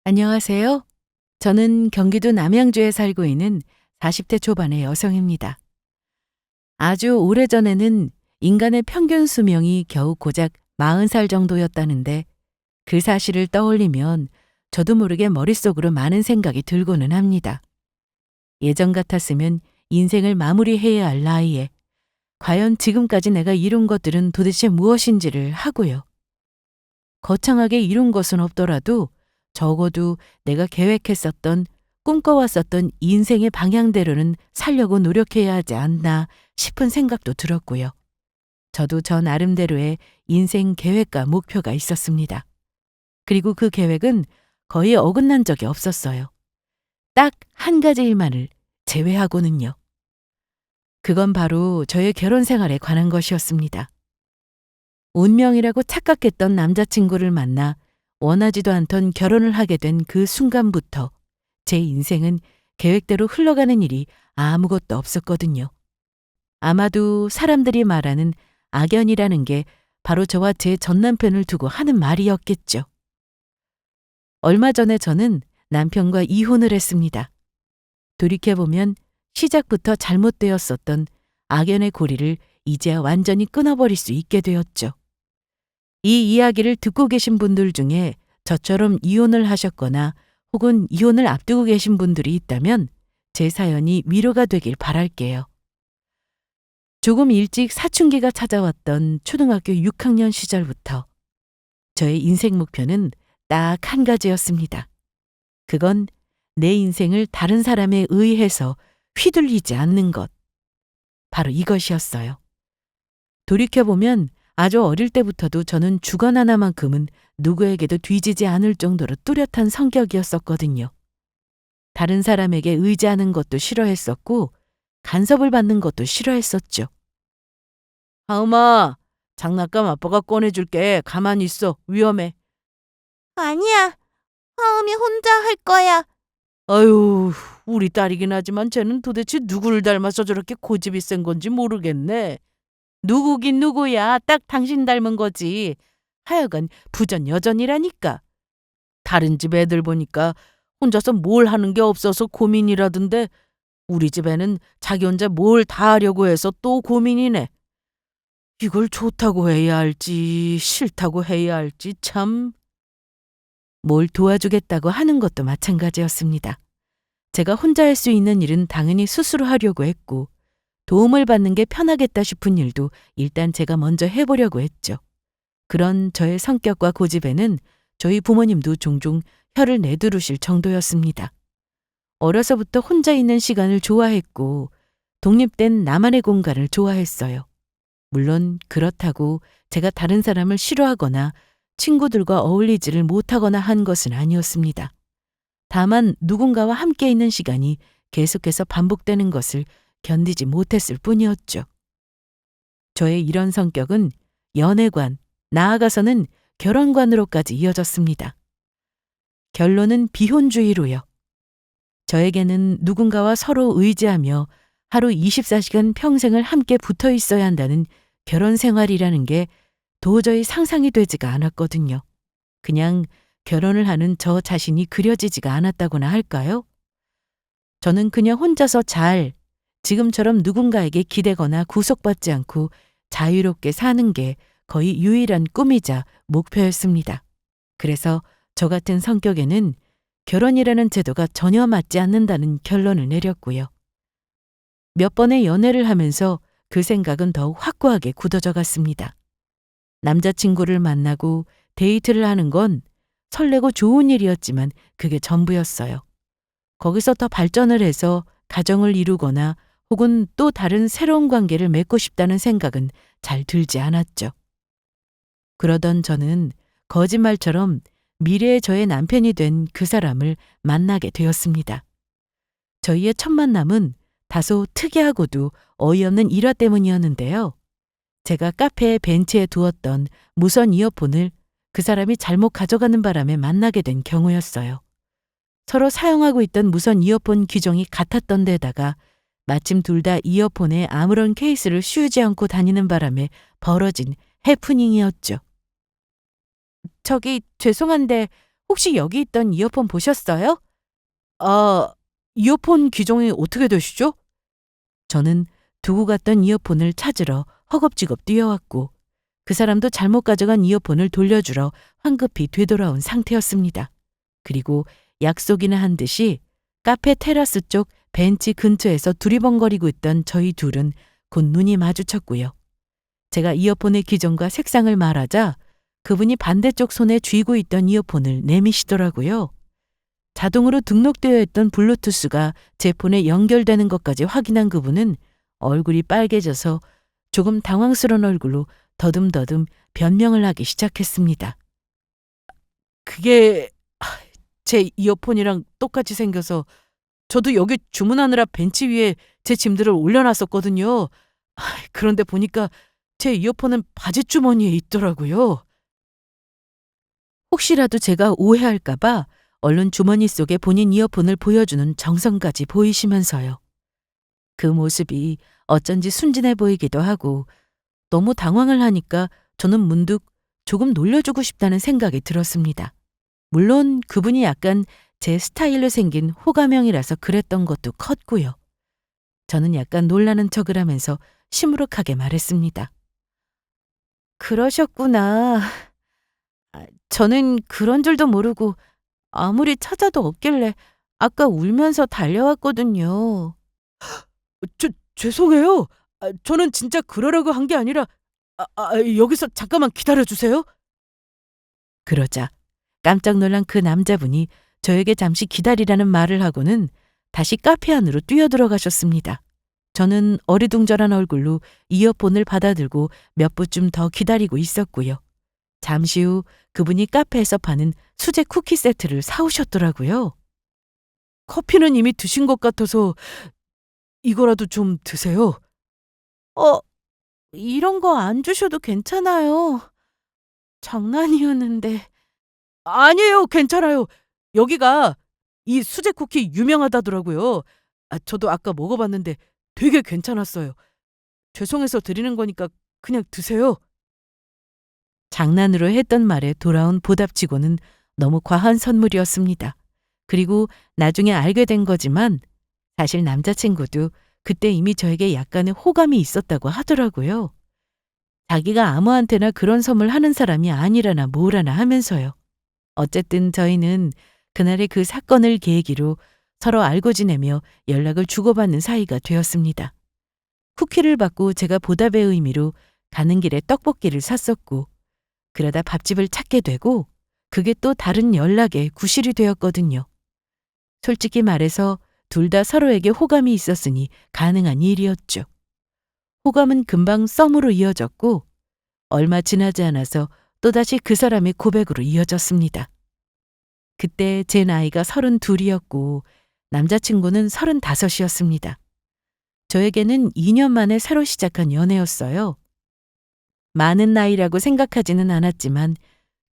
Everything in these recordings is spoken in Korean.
안녕하세요. 저는 경기도 남양주에 살고 있는 40대 초반의 여성입니다. 아주 오래전에는 인간의 평균 수명이 겨우 고작 40살 정도였다는데 그 사실을 떠올리면 저도 모르게 머릿속으로 많은 생각이 들고는 합니다. 예전 같았으면 인생을 마무리해야 할 나이에 과연 지금까지 내가 이룬 것들은 도대체 무엇인지를 하고요. 거창하게 이룬 것은 없더라도 적어도 내가 계획했었던 꿈꿔왔었던 인생의 방향대로는 살려고 노력해야 하지 않나 싶은 생각도 들었고요. 저도 저 나름대로의 인생 계획과 목표가 있었습니다. 그리고 그 계획은 거의 어긋난 적이 없었어요. 딱 한 가지 일만을 제외하고는요. 그건 바로 저의 결혼 생활에 관한 것이었습니다. 운명이라고 착각했던 남자친구를 만나 원하지도 않던 결혼을 하게 된 그 순간부터 제 인생은 계획대로 흘러가는 일이 아무것도 없었거든요. 아마도 사람들이 말하는 악연이라는 게 바로 저와 제 전남편을 두고 하는 말이었겠죠. 얼마 전에 저는 남편과 이혼을 했습니다. 돌이켜보면 시작부터 잘못되었었던 악연의 고리를 이제야 완전히 끊어버릴 수 있게 되었죠. 이 이야기를 듣고 계신 분들 중에 저처럼 이혼을 하셨거나 혹은 이혼을 앞두고 계신 분들이 있다면 제 사연이 위로가 되길 바랄게요. 조금 일찍 사춘기가 찾아왔던 초등학교 6학년 시절부터 저의 인생 목표는 딱 한 가지였습니다. 그건 내 인생을 다른 사람에 의해서 휘둘리지 않는 것. 바로 이것이었어요. 돌이켜보면 아주 어릴 때부터도 저는 주관 하나만큼은 누구에게도 뒤지지 않을 정도로 뚜렷한 성격이었었거든요. 다른 사람에게 의지하는 것도 싫어했었고 간섭을 받는 것도 싫어했었죠. 하음아, 장난감 아빠가 꺼내줄게. 가만히 있어. 위험해. 아니야. 화음이 혼자 할 거야. 아유, 우리 딸이긴 하지만 쟤는 도대체 누구를 닮아서 저렇게 고집이 센 건지 모르겠네. 누구긴 누구야. 딱 당신 닮은 거지. 하여간 부전여전이라니까. 다른 집 애들 보니까 혼자서 뭘 하는 게 없어서 고민이라던데 우리 집에는 자기 혼자 뭘 다 하려고 해서 또 고민이네. 이걸 좋다고 해야 할지 싫다고 해야 할지 참. 뭘 도와주겠다고 하는 것도 마찬가지였습니다. 제가 혼자 할 수 있는 일은 당연히 스스로 하려고 했고 도움을 받는 게 편하겠다 싶은 일도 일단 제가 먼저 해보려고 했죠. 그런 저의 성격과 고집에는 저희 부모님도 종종 혀를 내두르실 정도였습니다. 어려서부터 혼자 있는 시간을 좋아했고 독립된 나만의 공간을 좋아했어요. 물론 그렇다고 제가 다른 사람을 싫어하거나 친구들과 어울리지를 못하거나 한 것은 아니었습니다. 다만 누군가와 함께 있는 시간이 계속해서 반복되는 것을 견디지 못했을 뿐이었죠. 저의 이런 성격은 연애관, 나아가서는 결혼관으로까지 이어졌습니다. 결론은 비혼주의로요. 저에게는 누군가와 서로 의지하며 하루 24시간 평생을 함께 붙어 있어야 한다는 결혼 생활이라는 게 도저히 상상이 되지가 않았거든요. 그냥 결혼을 하는 저 자신이 그려지지가 않았다고나 할까요? 저는 그냥 혼자서 지금처럼 누군가에게 기대거나 구속받지 않고 자유롭게 사는 게 거의 유일한 꿈이자 목표였습니다. 그래서 저 같은 성격에는 결혼이라는 제도가 전혀 맞지 않는다는 결론을 내렸고요. 몇 번의 연애를 하면서 그 생각은 더욱 확고하게 굳어져 갔습니다. 남자친구를 만나고 데이트를 하는 건 설레고 좋은 일이었지만 그게 전부였어요. 거기서 더 발전을 해서 가정을 이루거나 혹은 또 다른 새로운 관계를 맺고 싶다는 생각은 잘 들지 않았죠. 그러던 저는 거짓말처럼 미래의 저의 남편이 된 그 사람을 만나게 되었습니다. 저희의 첫 만남은 다소 특이하고도 어이없는 일화 때문이었는데요. 제가 카페의 벤치에 두었던 무선 이어폰을 그 사람이 잘못 가져가는 바람에 만나게 된 경우였어요. 서로 사용하고 있던 무선 이어폰 기종이 같았던 데다가 마침 둘 다 이어폰에 아무런 케이스를 씌우지 않고 다니는 바람에 벌어진 해프닝이었죠. 저기 죄송한데 혹시 여기 있던 이어폰 보셨어요? 아, 이어폰 기종이 어떻게 되시죠? 저는 두고 갔던 이어폰을 찾으러 허겁지겁 뛰어왔고 그 사람도 잘못 가져간 이어폰을 돌려주러 황급히 되돌아온 상태였습니다. 그리고 약속이나 한 듯이 카페 테라스 쪽 벤치 근처에서 두리번거리고 있던 저희 둘은 곧 눈이 마주쳤고요. 제가 이어폰의 기종과 색상을 말하자 그분이 반대쪽 손에 쥐고 있던 이어폰을 내미시더라고요. 자동으로 등록되어 있던 블루투스가 제 폰에 연결되는 것까지 확인한 그분은 얼굴이 빨개져서 조금 당황스러운 얼굴로 더듬더듬 변명을 하기 시작했습니다. 그게 제 이어폰이랑 똑같이 생겨서 저도 여기 주문하느라 벤치 위에 제 짐들을 올려놨었거든요. 그런데 보니까 제 이어폰은 바지 주머니에 있더라고요. 혹시라도 제가 오해할까봐 얼른 주머니 속에 본인 이어폰을 보여주는 정성까지 보이시면서요. 그 모습이 어쩐지 순진해 보이기도 하고 너무 당황을 하니까 저는 문득 조금 놀려주고 싶다는 생각이 들었습니다. 물론 그분이 약간 제 스타일로 생긴 호감형이라서 그랬던 것도 컸고요. 저는 약간 놀라는 척을 하면서 시무룩하게 말했습니다. 그러셨구나. 저는 그런 줄도 모르고 아무리 찾아도 없길래 아까 울면서 달려왔거든요. 죄송해요. 저는 진짜 그러려고 한 게 아니라 여기서 잠깐만 기다려주세요. 그러자 깜짝 놀란 그 남자분이 저에게 잠시 기다리라는 말을 하고는 다시 카페 안으로 뛰어들어가셨습니다. 저는 어리둥절한 얼굴로 이어폰을 받아들고 몇 분쯤 더 기다리고 있었고요. 잠시 후 그분이 카페에서 파는 수제 쿠키 세트를 사오셨더라고요. 커피는 이미 드신 것 같아서 이거라도 좀 드세요. 이런 거 안 주셔도 괜찮아요. 장난이었는데. 아니에요, 괜찮아요. 여기가 이 수제 쿠키 유명하다더라고요. 저도 아까 먹어봤는데 되게 괜찮았어요. 죄송해서 드리는 거니까 그냥 드세요. 장난으로 했던 말에 돌아온 보답치고는 너무 과한 선물이었습니다. 그리고 나중에 알게 된 거지만 사실 남자친구도 그때 이미 저에게 약간의 호감이 있었다고 하더라고요. 자기가 아무한테나 그런 선물 하는 사람이 아니라나 뭐라나 하면서요. 어쨌든 저희는 그날의 그 사건을 계기로 서로 알고 지내며 연락을 주고받는 사이가 되었습니다. 쿠키를 받고 제가 보답의 의미로 가는 길에 떡볶이를 샀었고 그러다 밥집을 찾게 되고 그게 또 다른 연락에 구실이 되었거든요. 솔직히 말해서 둘 다 서로에게 호감이 있었으니 가능한 일이었죠. 호감은 금방 썸으로 이어졌고 얼마 지나지 않아서 또다시 그 사람의 고백으로 이어졌습니다. 그때 제 나이가 32이었고 남자친구는 35이었습니다. 저에게는 2년 만에 새로 시작한 연애였어요. 많은 나이라고 생각하지는 않았지만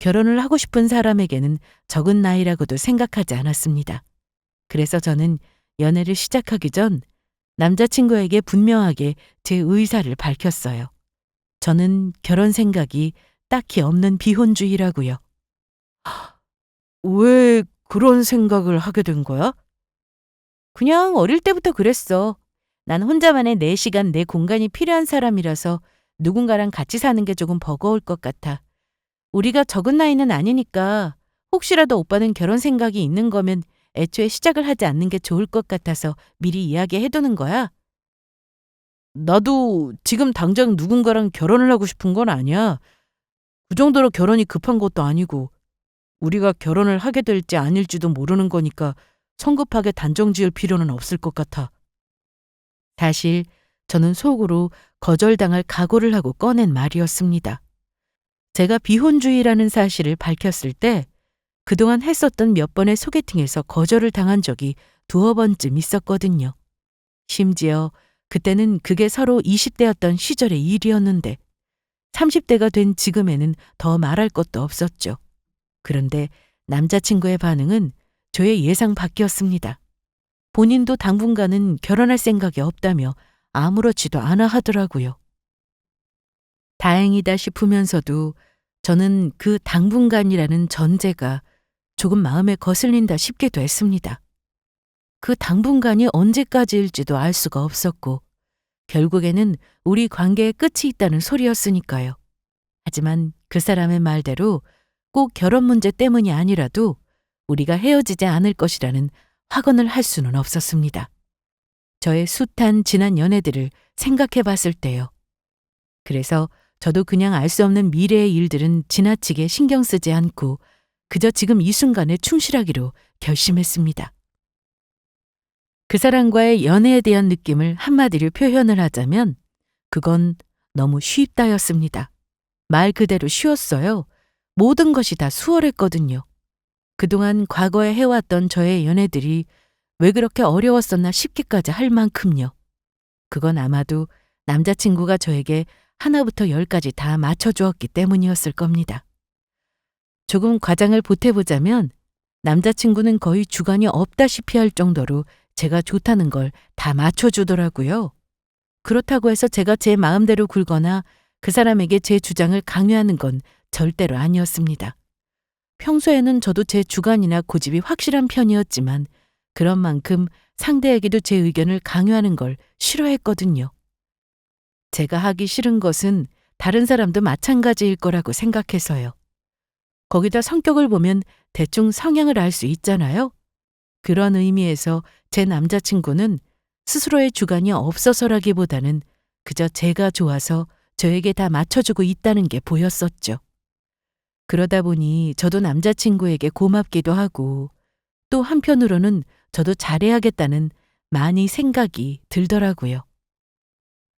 결혼을 하고 싶은 사람에게는 적은 나이라고도 생각하지 않았습니다. 그래서 저는 연애를 시작하기 전 남자친구에게 분명하게 제 의사를 밝혔어요. 저는 결혼 생각이 딱히 없는 비혼주의라고요. 왜 그런 생각을 하게 된 거야? 그냥 어릴 때부터 그랬어. 난 혼자만의 내 시간, 내 공간이 필요한 사람이라서 누군가랑 같이 사는 게 조금 버거울 것 같아. 우리가 적은 나이는 아니니까 혹시라도 오빠는 결혼 생각이 있는 거면 애초에 시작을 하지 않는 게 좋을 것 같아서 미리 이야기해두는 거야. 나도 지금 당장 누군가랑 결혼을 하고 싶은 건 아니야. 그 정도로 결혼이 급한 것도 아니고 우리가 결혼을 하게 될지 아닐지도 모르는 거니까 성급하게 단정 지을 필요는 없을 것 같아. 사실 저는 속으로 거절당할 각오를 하고 꺼낸 말이었습니다. 제가 비혼주의라는 사실을 밝혔을 때 그동안 했었던 몇 번의 소개팅에서 거절을 당한 적이 2번쯤 있었거든요. 심지어 그때는 그게 서로 20대였던 시절의 일이었는데 30대가 된 지금에는 더 말할 것도 없었죠. 그런데 남자친구의 반응은 저의 예상 밖이었습니다. 본인도 당분간은 결혼할 생각이 없다며 아무렇지도 않아 하더라고요. 다행이다 싶으면서도 저는 그 당분간이라는 전제가 조금 마음에 거슬린다 싶기도 했습니다. 그 당분간이 언제까지일지도 알 수가 없었고 결국에는 우리 관계에 끝이 있다는 소리였으니까요. 하지만 그 사람의 말대로 꼭 결혼 문제 때문이 아니라도 우리가 헤어지지 않을 것이라는 확언을 할 수는 없었습니다. 저의 숱한 지난 연애들을 생각해 봤을 때요. 그래서 저도 그냥 알 수 없는 미래의 일들은 지나치게 신경 쓰지 않고 그저 지금 이 순간에 충실하기로 결심했습니다. 그 사람과의 연애에 대한 느낌을 한마디로 표현을 하자면 그건 너무 쉽다였습니다. 말 그대로 쉬웠어요. 모든 것이 다 수월했거든요. 그동안 과거에 해왔던 저의 연애들이 왜 그렇게 어려웠었나 싶기까지 할 만큼요. 그건 아마도 남자친구가 저에게 하나부터 열까지 다 맞춰주었기 때문이었을 겁니다. 조금 과장을 보태보자면 남자친구는 거의 주관이 없다시피 할 정도로 제가 좋다는 걸 다 맞춰주더라고요. 그렇다고 해서 제가 제 마음대로 굴거나 그 사람에게 제 주장을 강요하는 건 절대로 아니었습니다. 평소에는 저도 제 주관이나 고집이 확실한 편이었지만 그런 만큼 상대에게도 제 의견을 강요하는 걸 싫어했거든요. 제가 하기 싫은 것은 다른 사람도 마찬가지일 거라고 생각해서요. 거기다 성격을 보면 대충 성향을 알 수 있잖아요. 그런 의미에서 제 남자친구는 스스로의 주관이 없어서라기보다는 그저 제가 좋아서 저에게 다 맞춰주고 있다는 게 보였었죠. 그러다 보니 저도 남자친구에게 고맙기도 하고 또 한편으로는 저도 잘해야겠다는 많이 생각이 들더라고요.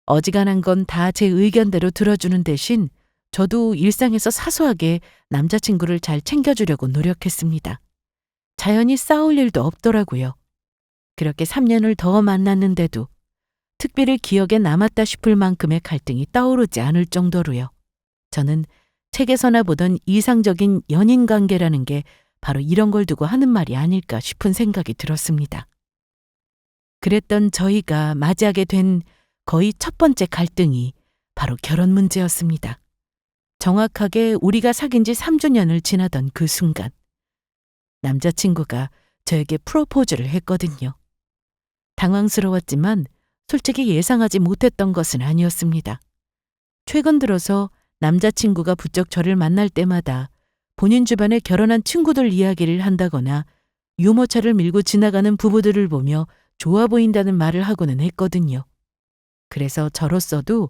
어지간한 건 다 제 의견대로 들어주는 대신 저도 일상에서 사소하게 남자친구를 잘 챙겨주려고 노력했습니다. 자연히 싸울 일도 없더라고요. 그렇게 3년을 더 만났는데도 특별히 기억에 남았다 싶을 만큼의 갈등이 떠오르지 않을 정도로요. 저는 책에서나 보던 이상적인 연인 관계라는 게 바로 이런 걸 두고 하는 말이 아닐까 싶은 생각이 들었습니다. 그랬던 저희가 맞이하게 된 거의 첫 번째 갈등이 바로 결혼 문제였습니다. 정확하게 우리가 사귄 지 3주년을 지나던 그 순간 남자친구가 저에게 프로포즈를 했거든요. 당황스러웠지만 솔직히 예상하지 못했던 것은 아니었습니다. 최근 들어서 남자친구가 부쩍 저를 만날 때마다 본인 주변에 결혼한 친구들 이야기를 한다거나 유모차를 밀고 지나가는 부부들을 보며 좋아 보인다는 말을 하고는 했거든요. 그래서 저로서도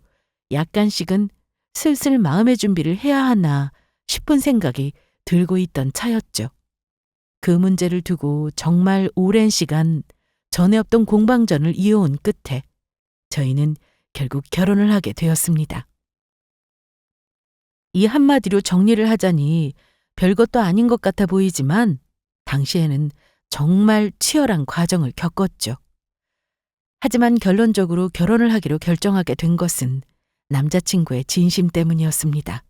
약간씩은 슬슬 마음의 준비를 해야 하나 싶은 생각이 들고 있던 차였죠. 그 문제를 두고 정말 오랜 시간 전에 없던 공방전을 이어온 끝에 저희는 결국 결혼을 하게 되었습니다. 이 한마디로 정리를 하자니 별것도 아닌 것 같아 보이지만 당시에는 정말 치열한 과정을 겪었죠. 하지만 결론적으로 결혼을 하기로 결정하게 된 것은 남자친구의 진심 때문이었습니다.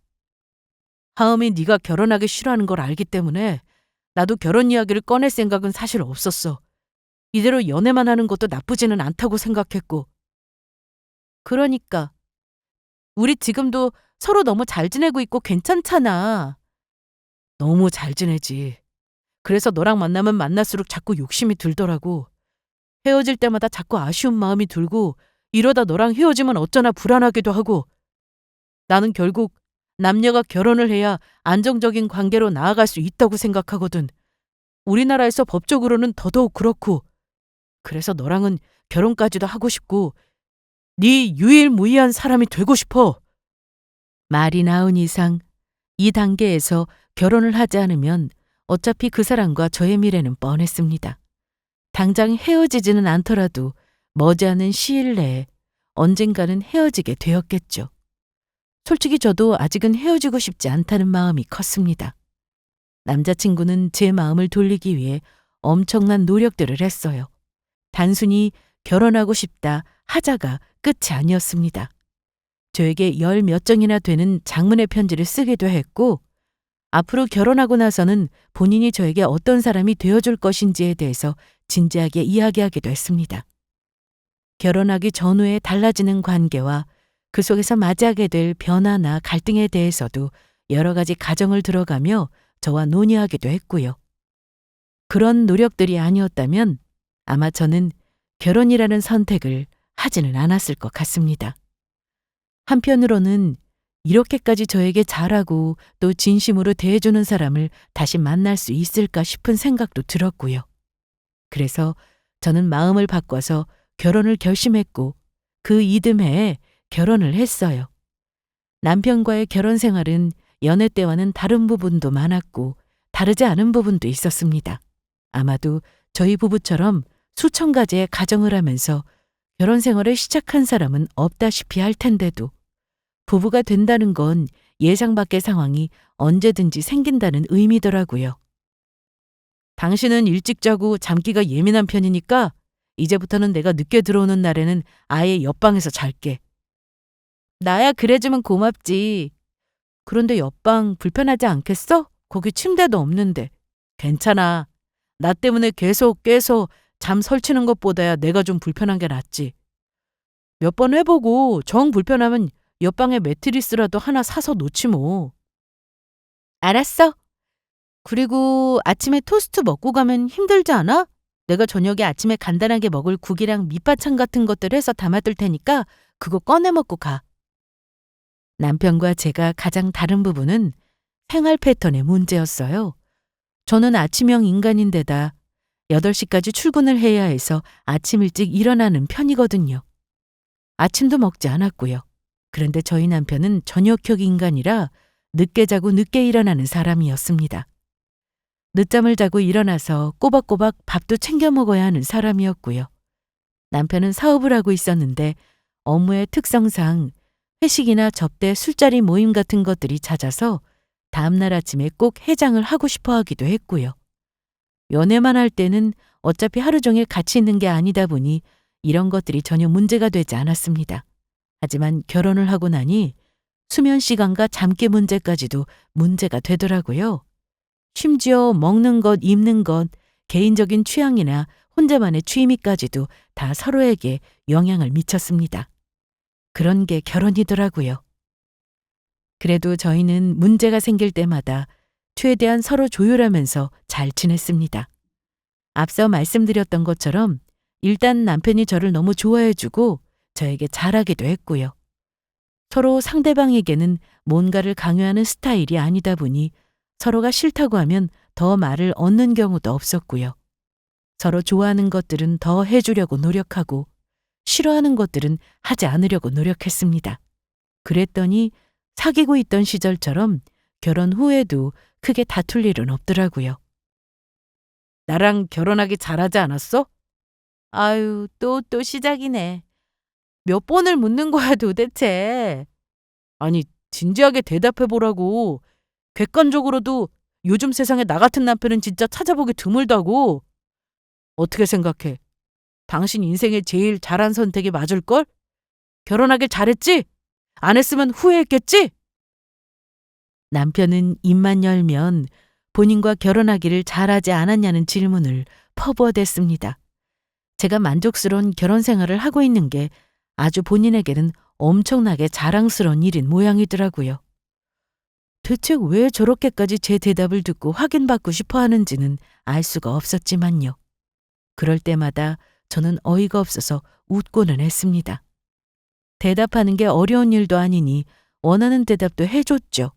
하음이 네가 결혼하기 싫어하는 걸 알기 때문에 나도 결혼 이야기를 꺼낼 생각은 사실 없었어. 이대로 연애만 하는 것도 나쁘지는 않다고 생각했고. 그러니까 우리 지금도 서로 너무 잘 지내고 있고 괜찮잖아. 너무 잘 지내지. 그래서 너랑 만나면 만날수록 자꾸 욕심이 들더라고. 헤어질 때마다 자꾸 아쉬운 마음이 들고 이러다 너랑 헤어지면 어쩌나 불안하기도 하고. 나는 결국 남녀가 결혼을 해야 안정적인 관계로 나아갈 수 있다고 생각하거든. 우리나라에서 법적으로는 더더욱 그렇고. 그래서 너랑은 결혼까지도 하고 싶고 네 유일무이한 사람이 되고 싶어. 말이 나온 이상 이 단계에서 결혼을 하지 않으면 어차피 그 사람과 저의 미래는 뻔했습니다. 당장 헤어지지는 않더라도 머지않은 시일 내에 언젠가는 헤어지게 되었겠죠. 솔직히 저도 아직은 헤어지고 싶지 않다는 마음이 컸습니다. 남자친구는 제 마음을 돌리기 위해 엄청난 노력들을 했어요. 단순히 결혼하고 싶다 하자가 끝이 아니었습니다. 저에게 10몇 장이나 되는 장문의 편지를 쓰기도 했고 앞으로 결혼하고 나서는 본인이 저에게 어떤 사람이 되어줄 것인지에 대해서 진지하게 이야기하기도 했습니다. 결혼하기 전후에 달라지는 관계와 그 속에서 맞이하게 될 변화나 갈등에 대해서도 여러 가지 가정을 들어가며 저와 논의하기도 했고요. 그런 노력들이 아니었다면 아마 저는 결혼이라는 선택을 하지는 않았을 것 같습니다. 한편으로는 이렇게까지 저에게 잘하고 또 진심으로 대해주는 사람을 다시 만날 수 있을까 싶은 생각도 들었고요. 그래서 저는 마음을 바꿔서 결혼을 결심했고 그 이듬해에 결혼을 했어요. 남편과의 결혼 생활은 연애 때와는 다른 부분도 많았고 다르지 않은 부분도 있었습니다. 아마도 저희 부부처럼 수천 가지의 가정을 하면서 결혼 생활을 시작한 사람은 없다시피 할 텐데도 부부가 된다는 건 예상 밖의 상황이 언제든지 생긴다는 의미더라고요. 당신은 일찍 자고 잠기가 예민한 편이니까 이제부터는 내가 늦게 들어오는 날에는 아예 옆방에서 잘게. 나야 그래주면 고맙지. 그런데 옆방 불편하지 않겠어? 거기 침대도 없는데. 괜찮아. 나 때문에 계속 깨서 잠 설치는 것보다야 내가 좀 불편한 게 낫지. 몇 번 해보고 정 불편하면 옆방에 매트리스라도 하나 사서 놓지 뭐. 알았어. 그리고 아침에 토스트 먹고 가면 힘들지 않아? 내가 저녁에 아침에 간단하게 먹을 국이랑 밑반찬 같은 것들 해서 담아둘 테니까 그거 꺼내 먹고 가. 남편과 제가 가장 다른 부분은 생활 패턴의 문제였어요. 저는 아침형 인간인데다 8시까지 출근을 해야 해서 아침 일찍 일어나는 편이거든요. 아침도 먹지 않았고요. 그런데 저희 남편은 저녁형 인간이라 늦게 자고 늦게 일어나는 사람이었습니다. 늦잠을 자고 일어나서 꼬박꼬박 밥도 챙겨 먹어야 하는 사람이었고요. 남편은 사업을 하고 있었는데 업무의 특성상 회식이나 접대, 술자리 모임 같은 것들이 잦아서 다음날 아침에 꼭 해장을 하고 싶어 하기도 했고요. 연애만 할 때는 어차피 하루 종일 같이 있는 게 아니다 보니 이런 것들이 전혀 문제가 되지 않았습니다. 하지만 결혼을 하고 나니 수면 시간과 잠기 문제까지도 문제가 되더라고요. 심지어 먹는 것, 입는 것, 개인적인 취향이나 혼자만의 취미까지도 다 서로에게 영향을 미쳤습니다. 그런 게 결혼이더라고요. 그래도 저희는 문제가 생길 때마다 최대한 서로 조율하면서 잘 지냈습니다. 앞서 말씀드렸던 것처럼 일단 남편이 저를 너무 좋아해주고 저에게 잘하기도 했고요. 서로 상대방에게는 뭔가를 강요하는 스타일이 아니다 보니 서로가 싫다고 하면 더 말을 얻는 경우도 없었고요. 서로 좋아하는 것들은 더 해주려고 노력하고 싫어하는 것들은 하지 않으려고 노력했습니다. 그랬더니 사귀고 있던 시절처럼 결혼 후에도 크게 다툴 일은 없더라고요. 나랑 결혼하기 잘하지 않았어? 아유, 또 시작이네. 몇 번을 묻는 거야 도대체. 아니, 진지하게 대답해보라고. 객관적으로도 요즘 세상에 나 같은 남편은 진짜 찾아보기 드물다고. 어떻게 생각해? 당신 인생에 제일 잘한 선택이 맞을걸? 결혼하길 잘했지? 안 했으면 후회했겠지? 남편은 입만 열면 본인과 결혼하기를 잘하지 않았냐는 질문을 퍼부어댔습니다. 제가 만족스러운 결혼 생활을 하고 있는 게 아주 본인에게는 엄청나게 자랑스러운 일인 모양이더라고요. 대체 왜 저렇게까지 제 대답을 듣고 확인받고 싶어 하는지는 알 수가 없었지만요. 그럴 때마다 저는 어이가 없어서 웃고는 했습니다. 대답하는 게 어려운 일도 아니니 원하는 대답도 해줬죠.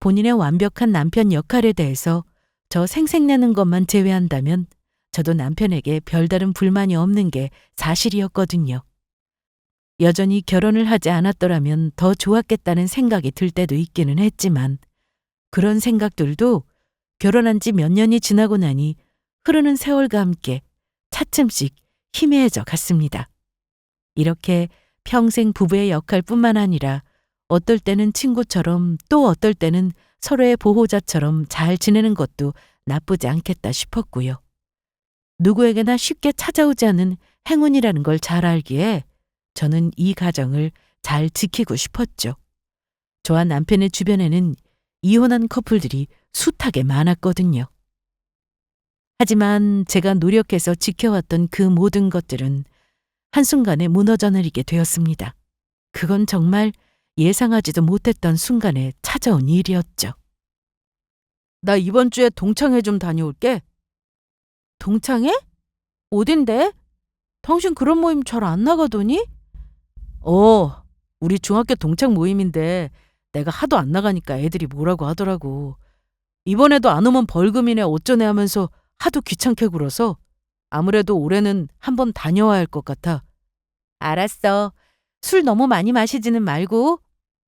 본인의 완벽한 남편 역할에 대해서 저 생색내는 것만 제외한다면 저도 남편에게 별다른 불만이 없는 게 사실이었거든요. 여전히 결혼을 하지 않았더라면 더 좋았겠다는 생각이 들 때도 있기는 했지만 그런 생각들도 결혼한 지 몇 년이 지나고 나니 흐르는 세월과 함께 차츰씩 희미해져 갔습니다. 이렇게 평생 부부의 역할뿐만 아니라 어떨 때는 친구처럼 또 어떨 때는 서로의 보호자처럼 잘 지내는 것도 나쁘지 않겠다 싶었고요. 누구에게나 쉽게 찾아오지 않은 행운이라는 걸 잘 알기에 저는 이 가정을 잘 지키고 싶었죠. 저와 남편의 주변에는 이혼한 커플들이 숱하게 많았거든요. 하지만 제가 노력해서 지켜왔던 그 모든 것들은 한순간에 무너져 내리게 되었습니다. 그건 정말 예상하지도 못했던 순간에 찾아온 일이었죠. 나 이번 주에 동창회 좀 다녀올게. 동창회? 어딘데? 당신 그런 모임 잘 안 나가더니? 우리 중학교 동창 모임인데 내가 하도 안 나가니까 애들이 뭐라고 하더라고. 이번에도 안 오면 벌금이네 어쩌네 하면서 하도 귀찮게 굴어서 아무래도 올해는 한번 다녀와야 할 것 같아. 알았어. 술 너무 많이 마시지는 말고.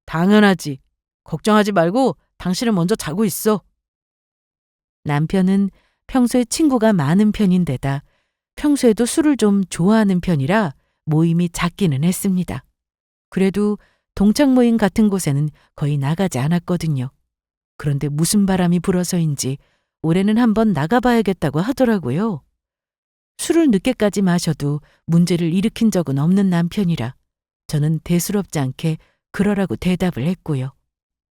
당연하지. 걱정하지 말고 당신은 먼저 자고 있어. 남편은 평소에 친구가 많은 편인데다 평소에도 술을 좀 좋아하는 편이라 모임이 작기는 했습니다. 그래도 동창 모임 같은 곳에는 거의 나가지 않았거든요. 그런데 무슨 바람이 불어서인지 올해는 한번 나가봐야겠다고 하더라고요. 술을 늦게까지 마셔도 문제를 일으킨 적은 없는 남편이라 저는 대수롭지 않게 그러라고 대답을 했고요.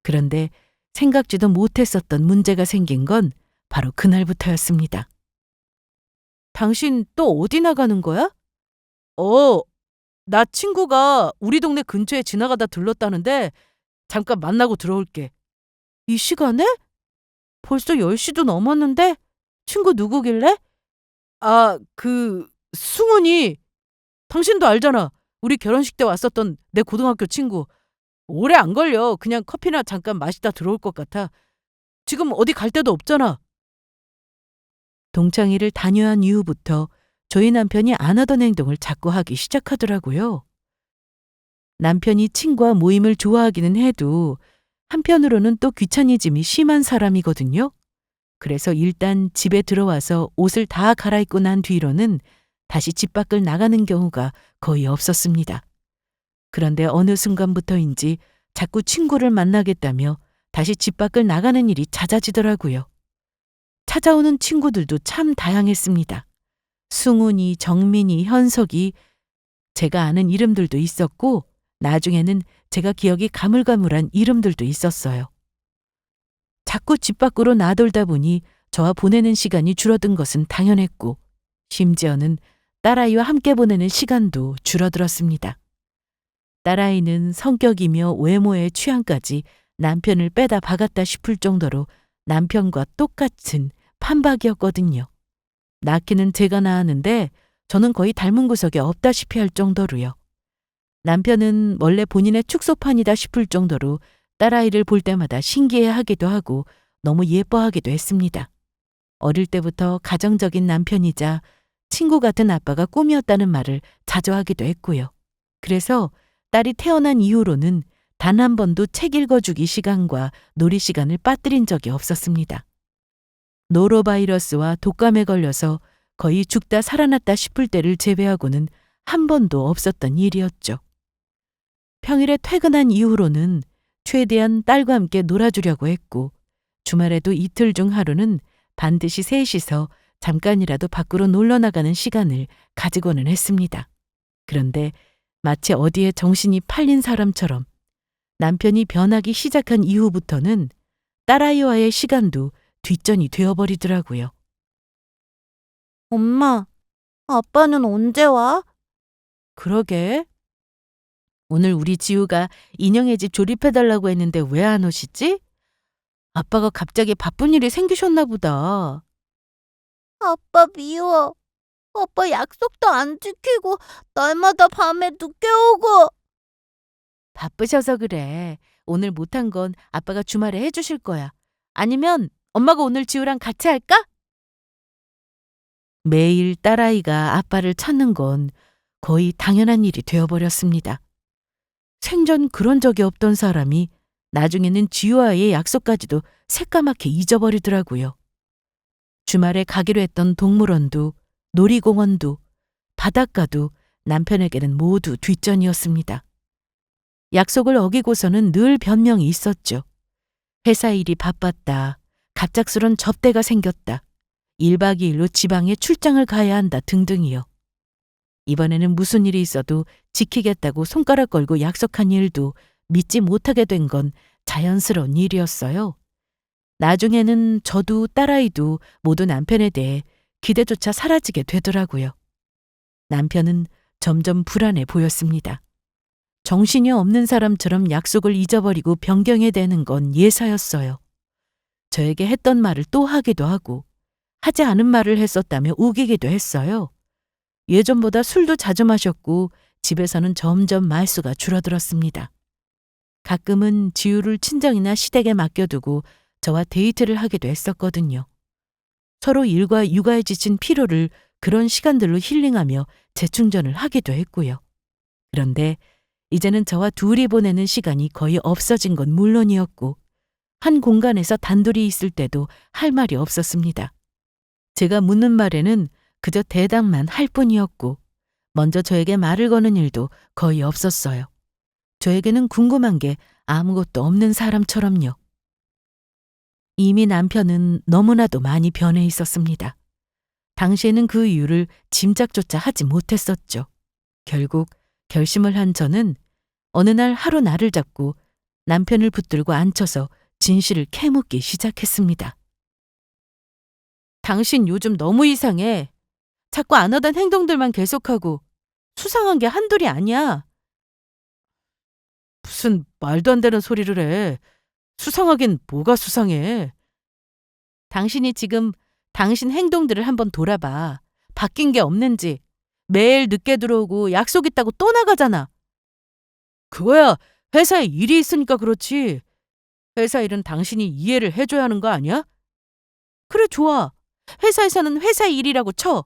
그런데 생각지도 못했었던 문제가 생긴 건 바로 그날부터였습니다. 당신 또 어디 나가는 거야? 나 친구가 우리 동네 근처에 지나가다 들렀다는데 잠깐 만나고 들어올게. 이 시간에? 벌써 10시도 넘었는데? 친구 누구길래? 승훈이. 당신도 알잖아. 우리 결혼식 때 왔었던 내 고등학교 친구. 오래 안 걸려. 그냥 커피나 잠깐 마시다 들어올 것 같아. 지금 어디 갈 데도 없잖아. 동창회를 다녀한 이후부터 저희 남편이 안 하던 행동을 자꾸 하기 시작하더라고요. 남편이 친구와 모임을 좋아하기는 해도 한편으로는 또 귀차니즘이 심한 사람이거든요. 그래서 일단 집에 들어와서 옷을 다 갈아입고 난 뒤로는 다시 집 밖을 나가는 경우가 거의 없었습니다. 그런데 어느 순간부터인지 자꾸 친구를 만나겠다며 다시 집 밖을 나가는 일이 잦아지더라고요. 찾아오는 친구들도 참 다양했습니다. 승훈이, 정민이, 현석이, 제가 아는 이름들도 있었고 나중에는 제가 기억이 가물가물한 이름들도 있었어요. 자꾸 집 밖으로 나돌다 보니 저와 보내는 시간이 줄어든 것은 당연했고 심지어는 딸아이와 함께 보내는 시간도 줄어들었습니다. 딸아이는 성격이며 외모의 취향까지 남편을 빼다 박았다 싶을 정도로 남편과 똑같은 판박이었거든요. 낳기는 제가 낳았는데 저는 거의 닮은 구석이 없다시피 할 정도로요. 남편은 원래 본인의 축소판이다 싶을 정도로 딸아이를 볼 때마다 신기해하기도 하고 너무 예뻐하기도 했습니다. 어릴 때부터 가정적인 남편이자 친구 같은 아빠가 꿈이었다는 말을 자주 하기도 했고요. 그래서 딸이 태어난 이후로는 단 한 번도 책 읽어주기 시간과 놀이 시간을 빠뜨린 적이 없었습니다. 노로바이러스와 독감에 걸려서 거의 죽다 살아났다 싶을 때를 제외하고는 한 번도 없었던 일이었죠. 평일에 퇴근한 이후로는 최대한 딸과 함께 놀아주려고 했고 주말에도 이틀 중 하루는 반드시 셋이서 잠깐이라도 밖으로 놀러 나가는 시간을 가지고는 했습니다. 그런데 마치 어디에 정신이 팔린 사람처럼 남편이 변하기 시작한 이후부터는 딸아이와의 시간도 뒷전이 되어버리더라고요. 엄마, 아빠는 언제 와? 그러게. 오늘 우리 지우가 인형의 집 조립해달라고 했는데 왜 안 오시지? 아빠가 갑자기 바쁜 일이 생기셨나 보다. 아빠 미워. 아빠 약속도 안 지키고 날마다 밤에 늦게 오고. 바쁘셔서 그래. 오늘 못한 건 아빠가 주말에 해주실 거야. 아니면 엄마가 오늘 지우랑 같이 할까? 매일 딸아이가 아빠를 찾는 건 거의 당연한 일이 되어버렸습니다. 생전 그런 적이 없던 사람이 나중에는 지우와의 약속까지도 새까맣게 잊어버리더라고요. 주말에 가기로 했던 동물원도 놀이공원도 바닷가도 남편에게는 모두 뒷전이었습니다. 약속을 어기고서는 늘 변명이 있었죠. 회사 일이 바빴다. 갑작스런 접대가 생겼다. 1박 2일로 지방에 출장을 가야 한다 등등이요. 이번에는 무슨 일이 있어도 지키겠다고 손가락 걸고 약속한 일도 믿지 못하게 된 건 자연스러운 일이었어요. 나중에는 저도 딸아이도 모두 남편에 대해 기대조차 사라지게 되더라고요. 남편은 점점 불안해 보였습니다. 정신이 없는 사람처럼 약속을 잊어버리고 변경해대는 건 예사였어요. 저에게 했던 말을 또 하기도 하고 하지 않은 말을 했었다며 우기기도 했어요. 예전보다 술도 자주 마셨고 집에서는 점점 말수가 줄어들었습니다. 가끔은 지우를 친정이나 시댁에 맡겨두고 저와 데이트를 하기도 했었거든요. 서로 일과 육아에 지친 피로를 그런 시간들로 힐링하며 재충전을 하기도 했고요. 그런데 이제는 저와 둘이 보내는 시간이 거의 없어진 건 물론이었고 한 공간에서 단둘이 있을 때도 할 말이 없었습니다. 제가 묻는 말에는 그저 대답만 할 뿐이었고 먼저 저에게 말을 거는 일도 거의 없었어요. 저에게는 궁금한 게 아무것도 없는 사람처럼요. 이미 남편은 너무나도 많이 변해 있었습니다. 당시에는 그 이유를 짐작조차 하지 못했었죠. 결국 결심을 한 저는 어느 날 하루 나를 잡고 남편을 붙들고 앉혀서 진실을 캐묻기 시작했습니다. 당신 요즘 너무 이상해. 자꾸 안 하던 행동들만 계속하고 수상한 게 한둘이 아니야. 무슨 말도 안 되는 소리를 해. 수상하긴 뭐가 수상해. 당신이 지금 당신 행동들을 한번 돌아봐. 바뀐 게 없는지. 매일 늦게 들어오고 약속 있다고 또 나가잖아. 그거야 회사에 일이 있으니까 그렇지. 회사 일은 당신이 이해를 해줘야 하는 거 아니야? 그래, 좋아. 회사에서는 회사 일이라고 쳐.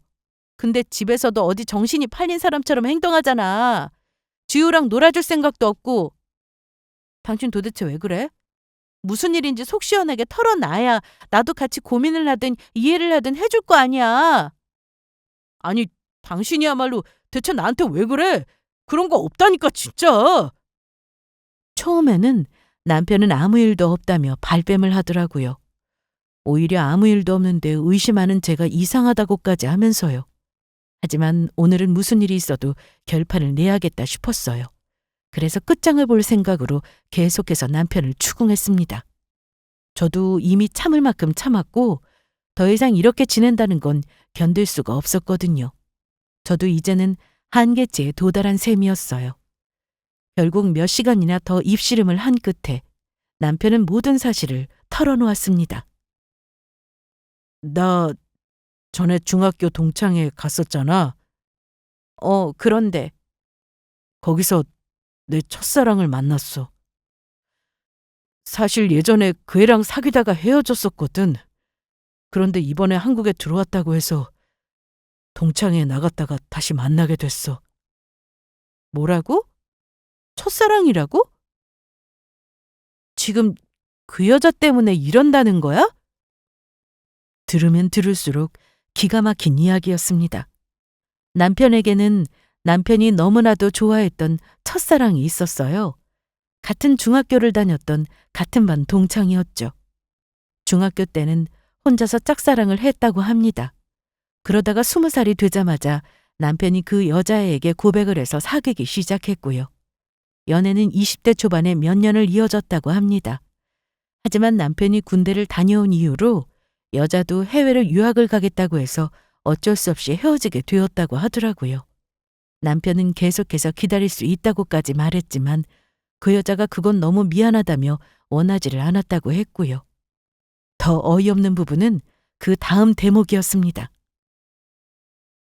근데 집에서도 어디 정신이 팔린 사람처럼 행동하잖아. 지우랑 놀아줄 생각도 없고. 당신 도대체 왜 그래? 무슨 일인지 속 시원하게 털어놔야 나도 같이 고민을 하든 이해를 하든 해줄 거 아니야. 아니, 당신이야말로 대체 나한테 왜 그래? 그런 거 없다니까 진짜. 처음에는 남편은 아무 일도 없다며 발뺌을 하더라고요. 오히려 아무 일도 없는데 의심하는 제가 이상하다고까지 하면서요. 하지만 오늘은 무슨 일이 있어도 결판을 내야겠다 싶었어요. 그래서 끝장을 볼 생각으로 계속해서 남편을 추궁했습니다. 저도 이미 참을 만큼 참았고 더 이상 이렇게 지낸다는 건 견딜 수가 없었거든요. 저도 이제는 한계치에 도달한 셈이었어요. 결국 몇 시간이나 더 입씨름을 한 끝에 남편은 모든 사실을 털어놓았습니다. 나 전에 중학교 동창회 갔었잖아. 그런데 거기서 내 첫사랑을 만났어. 사실 예전에 그 애랑 사귀다가 헤어졌었거든. 그런데 이번에 한국에 들어왔다고 해서 동창회에 나갔다가 다시 만나게 됐어. 뭐라고? 첫사랑이라고? 지금 그 여자 때문에 이런다는 거야? 들으면 들을수록 기가 막힌 이야기였습니다. 남편에게는 남편이 너무나도 좋아했던 첫사랑이 있었어요. 같은 중학교를 다녔던 같은 반 동창이었죠. 중학교 때는 혼자서 짝사랑을 했다고 합니다. 그러다가 20살이 되자마자 남편이 그 여자애에게 고백을 해서 사귀기 시작했고요. 연애는 20대 초반에 몇 년을 이어졌다고 합니다. 하지만 남편이 군대를 다녀온 이후로 여자도 해외로 유학을 가겠다고 해서 어쩔 수 없이 헤어지게 되었다고 하더라고요. 남편은 계속해서 기다릴 수 있다고까지 말했지만 그 여자가 그건 너무 미안하다며 원하지를 않았다고 했고요. 더 어이없는 부분은 그 다음 대목이었습니다.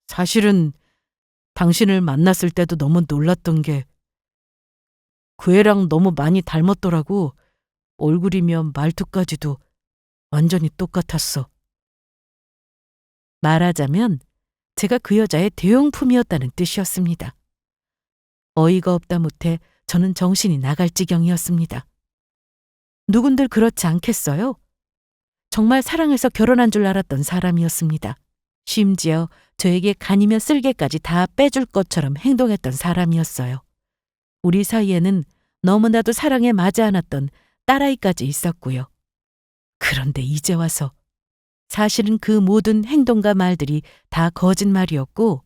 사실은 당신을 만났을 때도 너무 놀랐던 게 그 애랑 너무 많이 닮았더라고. 얼굴이며 말투까지도 완전히 똑같았어. 말하자면 제가 그 여자의 대용품이었다는 뜻이었습니다. 어이가 없다 못해 저는 정신이 나갈 지경이었습니다. 누군들 그렇지 않겠어요? 정말 사랑해서 결혼한 줄 알았던 사람이었습니다. 심지어 저에게 간이며 쓸개까지 다 빼줄 것처럼 행동했던 사람이었어요. 우리 사이에는 너무나도 사랑에 맞지 않았던 딸아이까지 있었고요. 그런데 이제 와서 사실은 그 모든 행동과 말들이 다 거짓말이었고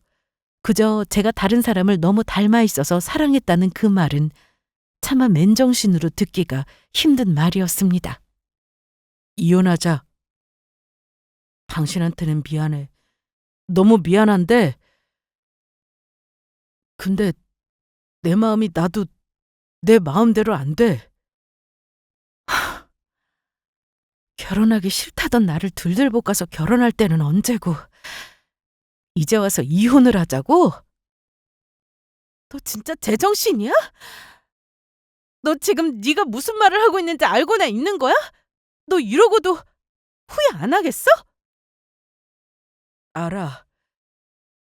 그저 제가 다른 사람을 너무 닮아 있어서 사랑했다는 그 말은 차마 맨정신으로 듣기가 힘든 말이었습니다. 이혼하자. 당신한테는 미안해. 너무 미안한데 근데 내 마음이 나도 내 마음대로 안 돼. 결혼하기 싫다던 나를 들들 볶아서 결혼할 때는 언제고 이제 와서 이혼을 하자고? 너 진짜 제정신이야? 너 지금 네가 무슨 말을 하고 있는지 알고나 있는 거야? 너 이러고도 후회 안 하겠어? 알아.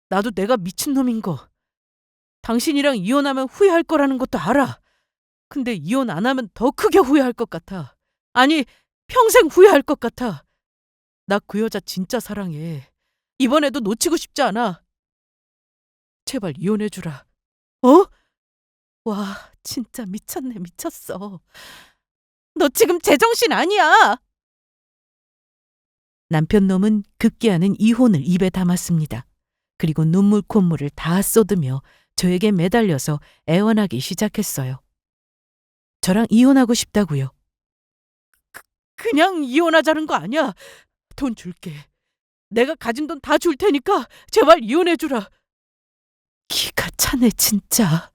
나도 내가 미친놈인 거. 당신이랑 이혼하면 후회할 거라는 것도 알아. 근데 이혼 안 하면 더 크게 후회할 것 같아. 아니, 평생 후회할 것 같아. 나 그 여자 진짜 사랑해. 이번에도 놓치고 싶지 않아. 제발 이혼해주라. 어? 와, 진짜 미쳤네, 미쳤어. 너 지금 제정신 아니야! 남편 놈은 급기야는 이혼을 입에 담았습니다. 그리고 눈물 콧물을 다 쏟으며 저에게 매달려서 애원하기 시작했어요. 저랑 이혼하고 싶다고요. 그냥 이혼하자는 거 아니야. 돈 줄게. 내가 가진 돈 다 줄 테니까 제발 이혼해주라. 기가 차네 진짜.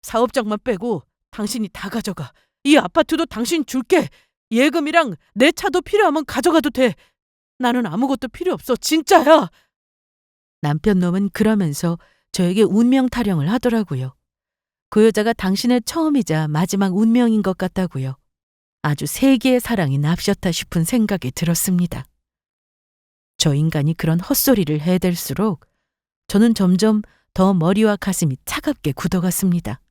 사업장만 빼고 당신이 다 가져가. 이 아파트도 당신 줄게. 예금이랑 내 차도 필요하면 가져가도 돼. 나는 아무것도 필요 없어. 진짜야. 남편 놈은 그러면서 저에게 운명 타령을 하더라고요. 그 여자가 당신의 처음이자 마지막 운명인 것 같다고요. 아주 세기의 사랑이 납셨다 싶은 생각이 들었습니다. 저 인간이 그런 헛소리를 해댈수록 저는 점점 더 머리와 가슴이 차갑게 굳어갔습니다.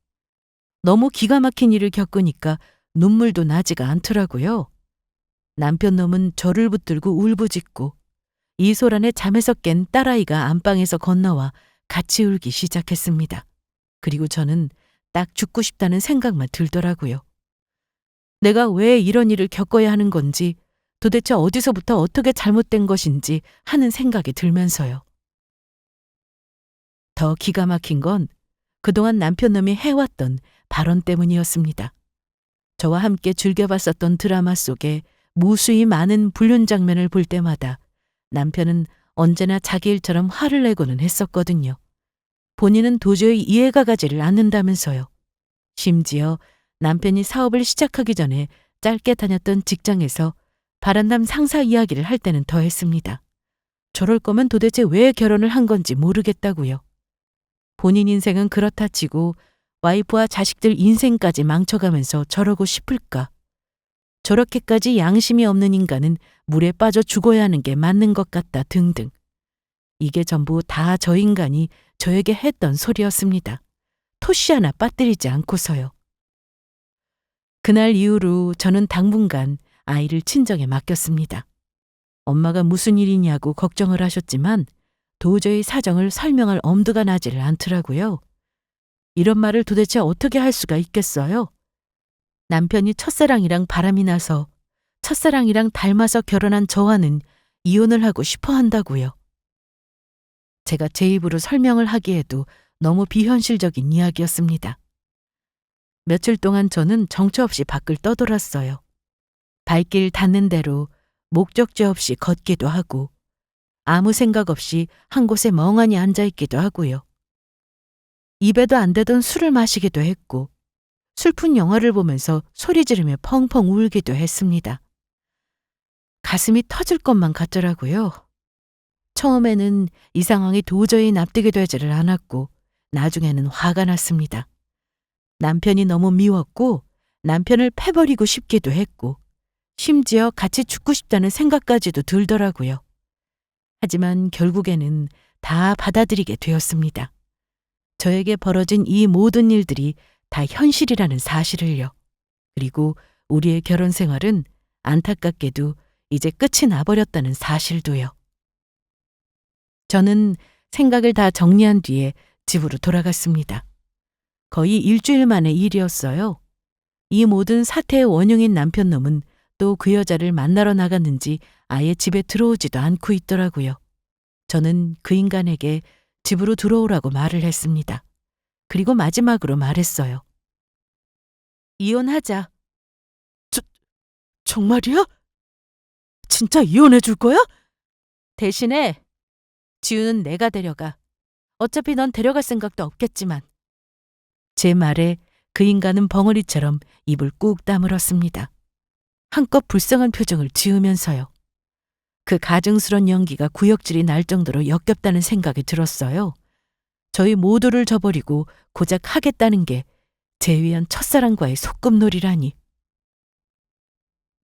너무 기가 막힌 일을 겪으니까 눈물도 나지가 않더라고요. 남편 놈은 저를 붙들고 울부짖고 이소란의 잠에서 깬 딸아이가 안방에서 건너와 같이 울기 시작했습니다. 그리고 저는 딱 죽고 싶다는 생각만 들더라고요. 내가 왜 이런 일을 겪어야 하는 건지, 도대체 어디서부터 어떻게 잘못된 것인지 하는 생각이 들면서요. 더 기가 막힌 건 그동안 남편 놈이 해왔던 발언 때문이었습니다. 저와 함께 즐겨봤었던 드라마 속에 무수히 많은 불륜 장면을 볼 때마다 남편은 언제나 자기 일처럼 화를 내고는 했었거든요. 본인은 도저히 이해가 가지를 않는다면서요. 심지어 남편이 사업을 시작하기 전에 짧게 다녔던 직장에서 바람남 상사 이야기를 할 때는 더 했습니다. 저럴 거면 도대체 왜 결혼을 한 건지 모르겠다고요. 본인 인생은 그렇다 치고 와이프와 자식들 인생까지 망쳐가면서 저러고 싶을까? 저렇게까지 양심이 없는 인간은 물에 빠져 죽어야 하는 게 맞는 것 같다 등등. 이게 전부 다 저 인간이 저에게 했던 소리였습니다. 토시 하나 빠뜨리지 않고서요. 그날 이후로 저는 당분간 아이를 친정에 맡겼습니다. 엄마가 무슨 일이냐고 걱정을 하셨지만 도저히 사정을 설명할 엄두가 나지를 않더라고요. 이런 말을 도대체 어떻게 할 수가 있겠어요? 남편이 첫사랑이랑 바람이 나서 첫사랑이랑 닮아서 결혼한 저와는 이혼을 하고 싶어 한다고요. 제가 제 입으로 설명을 하기에도 너무 비현실적인 이야기였습니다. 며칠 동안 저는 정처 없이 밖을 떠돌았어요. 발길 닿는 대로 목적지 없이 걷기도 하고 아무 생각 없이 한 곳에 멍하니 앉아있기도 하고요. 입에도 안 대던 술을 마시기도 했고 슬픈 영화를 보면서 소리 지르며 펑펑 울기도 했습니다. 가슴이 터질 것만 같더라고요. 처음에는 이 상황이 도저히 납득이 되지를 않았고 나중에는 화가 났습니다. 남편이 너무 미웠고 남편을 패버리고 싶기도 했고 심지어 같이 죽고 싶다는 생각까지도 들더라고요. 하지만 결국에는 다 받아들이게 되었습니다. 저에게 벌어진 이 모든 일들이 다 현실이라는 사실을요. 그리고 우리의 결혼 생활은 안타깝게도 이제 끝이 나버렸다는 사실도요. 저는 생각을 다 정리한 뒤에 집으로 돌아갔습니다. 거의 일주일 만의 일이었어요. 이 모든 사태의 원흉인 남편놈은 또 그 여자를 만나러 나갔는지 아예 집에 들어오지도 않고 있더라고요. 저는 그 인간에게 집으로 들어오라고 말을 했습니다. 그리고 마지막으로 말했어요. 이혼하자. 정말이야? 진짜 이혼해 줄 거야? 대신에 지우는 내가 데려가. 어차피 넌 데려갈 생각도 없겠지만. 제 말에 그 인간은 벙어리처럼 입을 꾹 다물었습니다. 한껏 불쌍한 표정을 지으면서요. 그 가증스런 연기가 구역질이 날 정도로 역겹다는 생각이 들었어요. 저희 모두를 저버리고 고작 하겠다는 게 제 위한 첫사랑과의 소꿉놀이라니.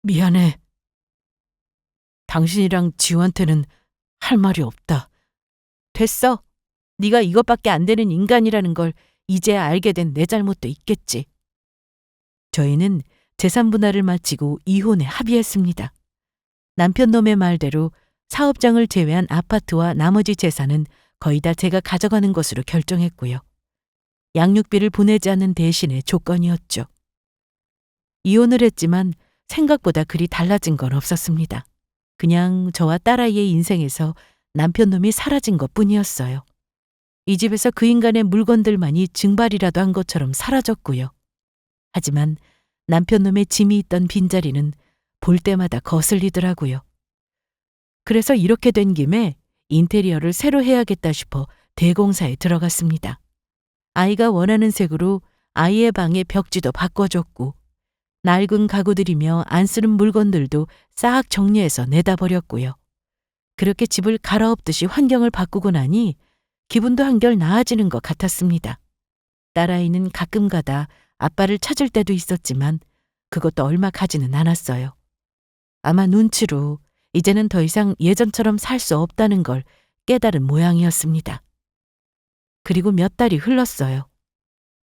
미안해. 당신이랑 지우한테는 할 말이 없다. 됐어. 네가 이것밖에 안 되는 인간이라는 걸 이제야 알게 된 내 잘못도 있겠지. 저희는 재산 분할을 마치고 이혼에 합의했습니다. 남편 놈의 말대로 사업장을 제외한 아파트와 나머지 재산은 거의 다 제가 가져가는 것으로 결정했고요. 양육비를 보내지 않는 대신의 조건이었죠. 이혼을 했지만 생각보다 그리 달라진 건 없었습니다. 그냥 저와 딸아이의 인생에서 남편 놈이 사라진 것뿐이었어요. 이 집에서 그 인간의 물건들만이 증발이라도 한 것처럼 사라졌고요. 하지만 남편 놈의 짐이 있던 빈자리는 볼 때마다 거슬리더라고요. 그래서 이렇게 된 김에 인테리어를 새로 해야겠다 싶어 대공사에 들어갔습니다. 아이가 원하는 색으로 아이의 방의 벽지도 바꿔줬고 낡은 가구들이며 안 쓰는 물건들도 싹 정리해서 내다 버렸고요. 그렇게 집을 갈아엎듯이 환경을 바꾸고 나니 기분도 한결 나아지는 것 같았습니다. 딸아이는 가끔 가다 아빠를 찾을 때도 있었지만 그것도 얼마 가지는 않았어요. 아마 눈치로 이제는 더 이상 예전처럼 살 수 없다는 걸 깨달은 모양이었습니다. 그리고 몇 달이 흘렀어요.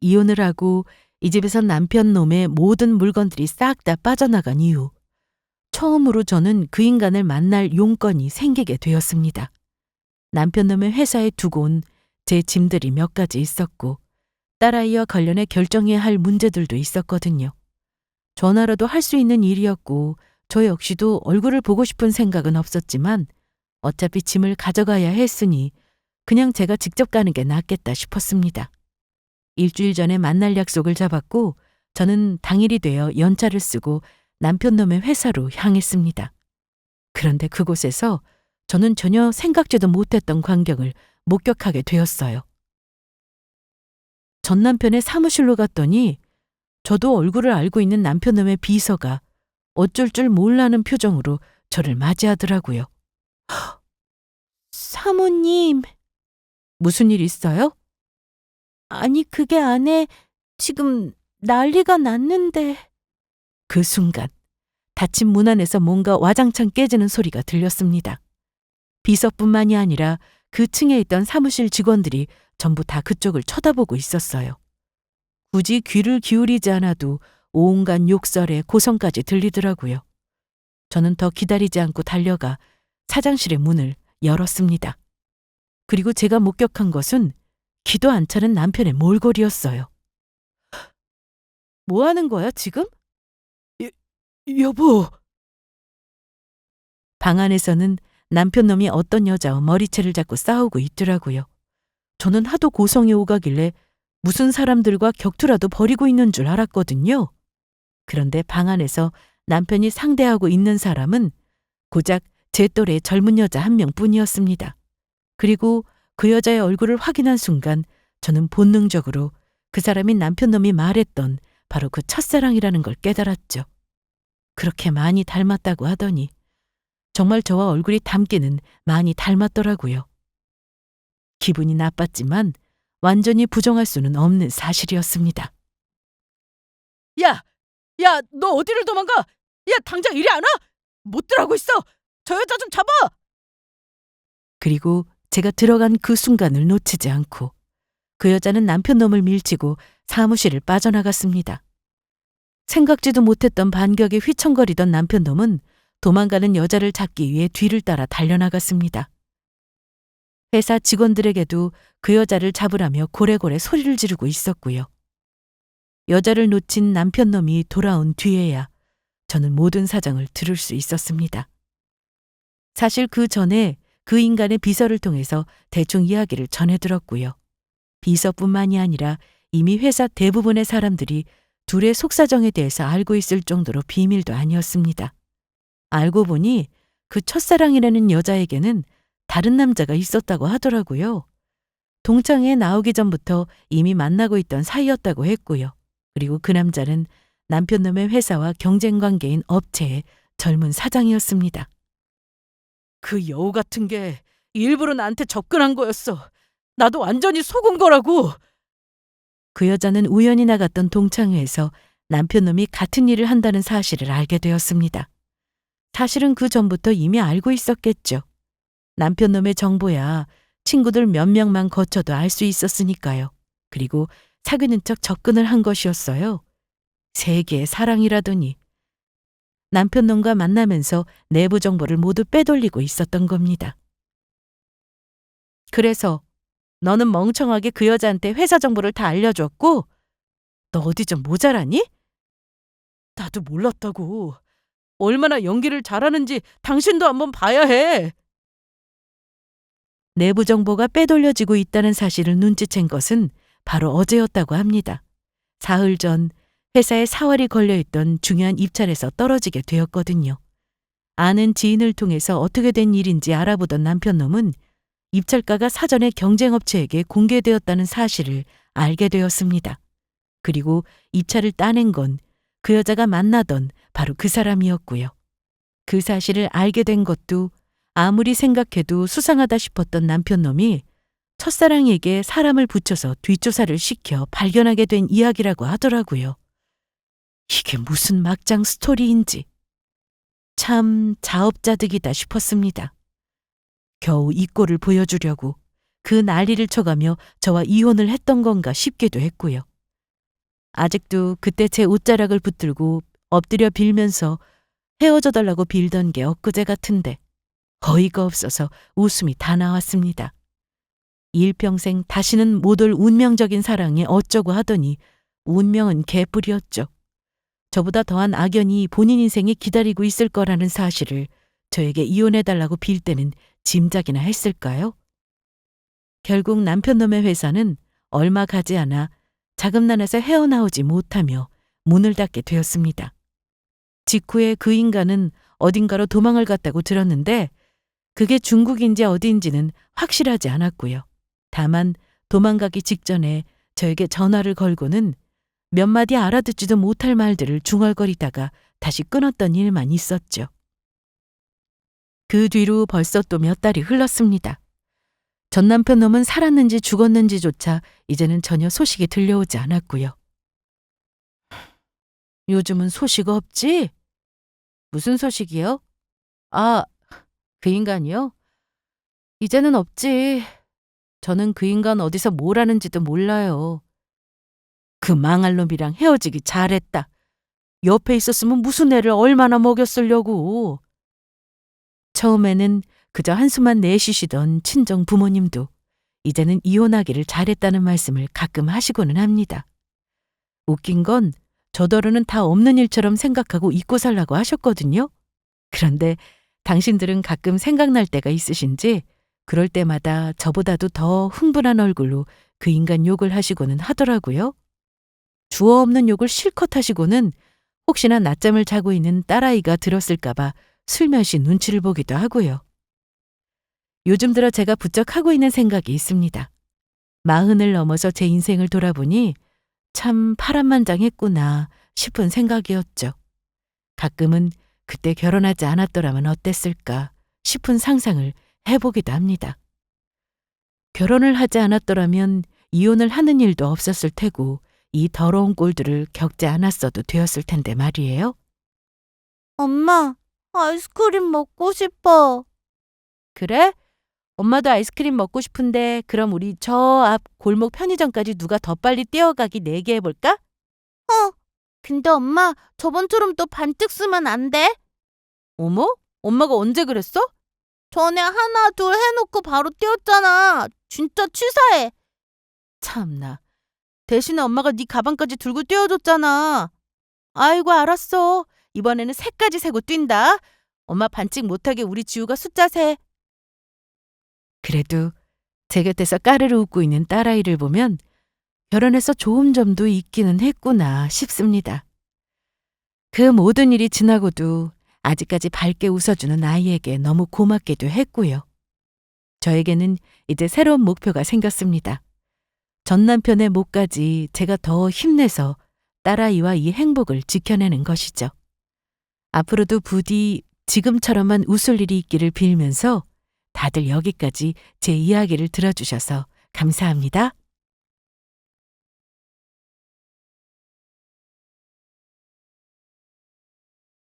이혼을 하고 이 집에서 남편 놈의 모든 물건들이 싹 다 빠져나간 이후 처음으로 저는 그 인간을 만날 용건이 생기게 되었습니다. 남편 놈의 회사에 두고 온 제 짐들이 몇 가지 있었고 딸아이와 관련해 결정해야 할 문제들도 있었거든요. 전화로도 할 수 있는 일이었고 저 역시도 얼굴을 보고 싶은 생각은 없었지만 어차피 짐을 가져가야 했으니 그냥 제가 직접 가는 게 낫겠다 싶었습니다. 일주일 전에 만날 약속을 잡았고 저는 당일이 되어 연차를 쓰고 남편 놈의 회사로 향했습니다. 그런데 그곳에서 저는 전혀 생각지도 못했던 광경을 목격하게 되었어요. 전 남편의 사무실로 갔더니 저도 얼굴을 알고 있는 남편 놈의 비서가 어쩔 줄 몰라는 표정으로 저를 맞이하더라고요. 사모님. 무슨 일 있어요? 아니, 그게 안에 지금 난리가 났는데. 그 순간 닫힌 문 안에서 뭔가 와장창 깨지는 소리가 들렸습니다. 비서뿐만이 아니라 그 층에 있던 사무실 직원들이 전부 다 그쪽을 쳐다보고 있었어요. 굳이 귀를 기울이지 않아도 온갖 욕설에 고성까지 들리더라고요. 저는 더 기다리지 않고 달려가 사장실의 문을 열었습니다. 그리고 제가 목격한 것은 기도 안 차는 남편의 몰골이었어요. 뭐 하는 거야, 지금? 여보. 방 안에서는 남편 놈이 어떤 여자와 머리채를 잡고 싸우고 있더라고요. 저는 하도 고성이 오가길래 무슨 사람들과 격투라도 벌이고 있는 줄 알았거든요. 그런데 방 안에서 남편이 상대하고 있는 사람은 고작 제 또래 젊은 여자 한 명뿐이었습니다. 그리고 그 여자의 얼굴을 확인한 순간 저는 본능적으로 그 사람이 남편 놈이 말했던 바로 그 첫사랑이라는 걸 깨달았죠. 그렇게 많이 닮았다고 하더니 정말 저와 얼굴이 닮기는 많이 닮았더라고요. 기분이 나빴지만 완전히 부정할 수는 없는 사실이었습니다. 야! 야, 너 어디를 도망가? 야, 당장 이리 안 와! 못 들어가고 있어! 저 여자 좀 잡아! 그리고 제가 들어간 그 순간을 놓치지 않고 그 여자는 남편 놈을 밀치고 사무실을 빠져나갔습니다. 생각지도 못했던 반격에 휘청거리던 남편 놈은 도망가는 여자를 잡기 위해 뒤를 따라 달려나갔습니다. 회사 직원들에게도 그 여자를 잡으라며 고래고래 소리를 지르고 있었고요. 여자를 놓친 남편 놈이 돌아온 뒤에야 저는 모든 사정을 들을 수 있었습니다. 사실 그 전에 그 인간의 비서를 통해서 대충 이야기를 전해 들었고요. 비서뿐만이 아니라 이미 회사 대부분의 사람들이 둘의 속사정에 대해서 알고 있을 정도로 비밀도 아니었습니다. 알고 보니 그 첫사랑이라는 여자에게는 다른 남자가 있었다고 하더라고요. 동창회에 나오기 전부터 이미 만나고 있던 사이였다고 했고요. 그리고 그 남자는 남편놈의 회사와 경쟁 관계인 업체의 젊은 사장이었습니다. 그 여우 같은 게 일부러 나한테 접근한 거였어. 나도 완전히 속은 거라고. 그 여자는 우연히 나갔던 동창회에서 남편놈이 같은 일을 한다는 사실을 알게 되었습니다. 사실은 그 전부터 이미 알고 있었겠죠. 남편놈의 정보야 친구들 몇 명만 거쳐도 알 수 있었으니까요. 그리고 사귀는 척 접근을 한 것이었어요. 세계의 사랑이라더니. 남편놈과 만나면서 내부 정보를 모두 빼돌리고 있었던 겁니다. 그래서 너는 멍청하게 그 여자한테 회사 정보를 다 알려줬고, 너 어디 좀 모자라니? 나도 몰랐다고. 얼마나 연기를 잘하는지 당신도 한번 봐야 해. 내부 정보가 빼돌려지고 있다는 사실을 눈치챈 것은 바로 어제였다고 합니다. 사흘 전 회사에 사활이 걸려있던 중요한 입찰에서 떨어지게 되었거든요. 아는 지인을 통해서 어떻게 된 일인지 알아보던 남편놈은 입찰가가 사전에 경쟁업체에게 공개되었다는 사실을 알게 되었습니다. 그리고 입찰을 따낸 건 그 여자가 만나던 바로 그 사람이었고요. 그 사실을 알게 된 것도 아무리 생각해도 수상하다 싶었던 남편놈이 첫사랑에게 사람을 붙여서 뒷조사를 시켜 발견하게 된 이야기라고 하더라고요. 이게 무슨 막장 스토리인지 참 자업자득이다 싶었습니다. 겨우 이 꼴을 보여주려고 그 난리를 쳐가며 저와 이혼을 했던 건가 싶기도 했고요. 아직도 그때 제 옷자락을 붙들고 엎드려 빌면서 헤어져 달라고 빌던 게 엊그제 같은데 어이가 없어서 웃음이 다 나왔습니다. 일평생 다시는 못 올 운명적인 사랑에 어쩌고 하더니 운명은 개뿔이었죠. 저보다 더한 악연이 본인 인생에 기다리고 있을 거라는 사실을 저에게 이혼해달라고 빌 때는 짐작이나 했을까요? 결국 남편놈의 회사는 얼마 가지 않아 자금난에서 헤어나오지 못하며 문을 닫게 되었습니다. 직후에 그 인간은 어딘가로 도망을 갔다고 들었는데 그게 중국인지 어디인지는 확실하지 않았고요. 다만 도망가기 직전에 저에게 전화를 걸고는 몇 마디 알아듣지도 못할 말들을 중얼거리다가 다시 끊었던 일만 있었죠. 그 뒤로 벌써 또 몇 달이 흘렀습니다. 전 남편놈은 살았는지 죽었는지조차 이제는 전혀 소식이 들려오지 않았고요. 요즘은 소식 없지? 무슨 소식이요? 아, 그 인간이요? 이제는 없지. 저는 그 인간 어디서 뭘 하는지도 몰라요. 그 망할 놈이랑 헤어지기 잘했다. 옆에 있었으면 무슨 애를 얼마나 먹였으려고. 처음에는 그저 한숨만 내쉬시던 친정 부모님도 이제는 이혼하기를 잘했다는 말씀을 가끔 하시고는 합니다. 웃긴 건 저더러는 다 없는 일처럼 생각하고 잊고 살라고 하셨거든요. 그런데 당신들은 가끔 생각날 때가 있으신지 그럴 때마다 저보다도 더 흥분한 얼굴로 그 인간 욕을 하시고는 하더라고요. 주어 없는 욕을 실컷 하시고는 혹시나 낮잠을 자고 있는 딸아이가 들었을까봐 슬며시 눈치를 보기도 하고요. 요즘 들어 제가 부쩍 하고 있는 생각이 있습니다. 40을 넘어서 제 인생을 돌아보니 참 파란만장했구나 싶은 생각이었죠. 가끔은 그때 결혼하지 않았더라면 어땠을까 싶은 상상을 해보기도 합니다. 결혼을 하지 않았더라면 이혼을 하는 일도 없었을 테고 이 더러운 꼴들을 겪지 않았어도 되었을 텐데 말이에요. 엄마, 아이스크림 먹고 싶어. 그래? 엄마도 아이스크림 먹고 싶은데 그럼 우리 저 앞 골목 편의점까지 누가 더 빨리 뛰어가기 내기해볼까? 근데 엄마, 저번처럼 또 반뜩 쓰면 안 돼? 어머? 엄마가 언제 그랬어? 전에 하나, 둘 해놓고 바로 뛰었잖아. 진짜 치사해. 참나. 대신에 엄마가 네 가방까지 들고 뛰어줬잖아. 아이고 알았어. 이번에는 새까지 세고 뛴다. 엄마 반칙 못하게 우리 지우가 숫자 세. 그래도 제 곁에서 까르르 웃고 있는 딸아이를 보면 결혼해서 좋은 점도 있기는 했구나 싶습니다. 그 모든 일이 지나고도 아직까지 밝게 웃어주는 아이에게 너무 고맙기도 했고요. 저에게는 이제 새로운 목표가 생겼습니다. 전 남편의 몫까지 제가 더 힘내서 딸아이와 이 행복을 지켜내는 것이죠. 앞으로도 부디 지금처럼만 웃을 일이 있기를 빌면서 다들 여기까지 제 이야기를 들어주셔서 감사합니다.